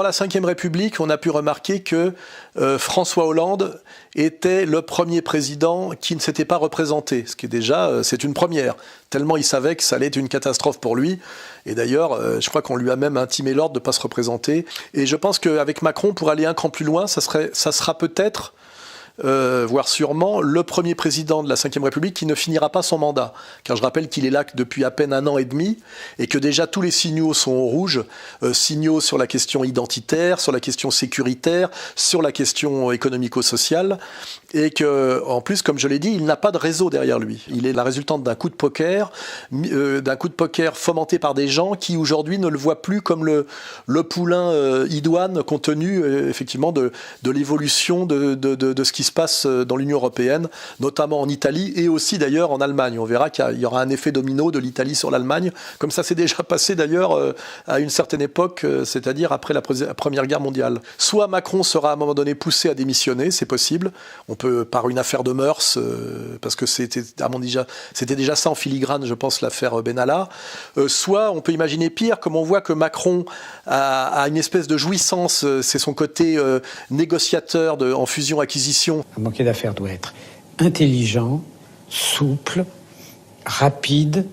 dans la Ve République, on a pu remarquer que François Hollande était le premier président qui ne s'était pas représenté, ce qui est déjà, c'est une première, tellement il savait que ça allait être une catastrophe pour lui. Et d'ailleurs, je crois qu'on lui a même intimé l'ordre de ne pas se représenter. Et je pense qu'avec Macron, pour aller un cran plus loin, ça sera peut-être, voire sûrement, le premier président de la Ve République qui ne finira pas son mandat. Car je rappelle qu'il est là depuis à peine 1 an et demi et que déjà tous les signaux sont au rouge. Signaux sur la question identitaire, sur la question sécuritaire, sur la question économico-sociale. Et qu'en plus, comme je l'ai dit, il n'a pas de réseau derrière lui. Il est la résultante d'un coup de poker fomenté par des gens qui aujourd'hui ne le voient plus comme le poulain idoine compte tenu effectivement de l'évolution de ce qui se passe dans l'Union européenne, notamment en Italie et aussi d'ailleurs en Allemagne. On verra qu'il y aura un effet domino de l'Italie sur l'Allemagne, comme ça s'est déjà passé d'ailleurs à une certaine époque, c'est-à-dire après la Première Guerre mondiale. Soit Macron sera à un moment donné poussé à démissionner, c'est possible, on peut par une affaire de mœurs, parce que c'était déjà ça en filigrane, je pense, l'affaire Benalla. Soit on peut imaginer pire, comme on voit que Macron a une espèce de jouissance, c'est son côté négociateur en fusion-acquisition. Un banquier d'affaires doit être intelligent, souple, rapide,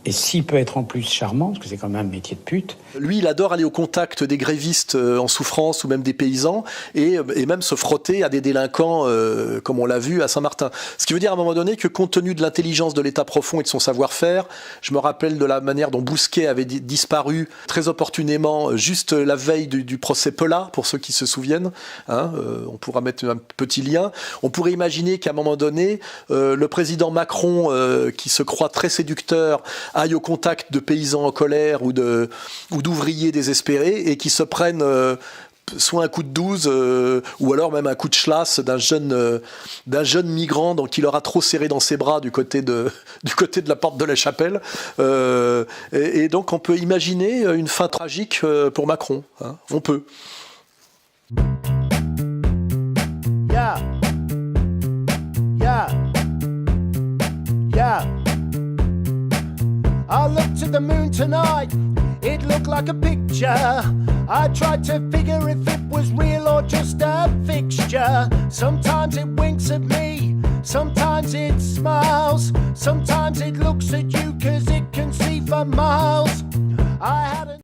et s'il peut être en plus charmant, parce que c'est quand même un métier de pute. Lui, il adore aller au contact des grévistes en souffrance ou même des paysans et même se frotter à des délinquants comme on l'a vu à Saint-Martin. Ce qui veut dire à un moment donné que compte tenu de l'intelligence de l'État profond et de son savoir-faire, je me rappelle de la manière dont Bousquet avait disparu très opportunément juste la veille du procès Pelat, pour ceux qui se souviennent. On pourra mettre un petit lien. On pourrait imaginer qu'à un moment donné, le président Macron, qui se croit très séducteur, aille au contact de paysans en colère ou d'ouvriers désespérés et qui se prennent soit un coup de 12 ou alors même un coup de schlass d'un jeune migrant donc il aura trop serré dans ses bras du côté de la porte de la Chapelle. Et donc on peut imaginer une fin tragique pour Macron. On peut. Yeah. Yeah. Yeah. I looked at the moon tonight, it looked like a picture. I tried to figure if it was real or just a fixture. Sometimes it winks at me, sometimes it smiles, sometimes it looks at you 'cause it can see for miles. I had a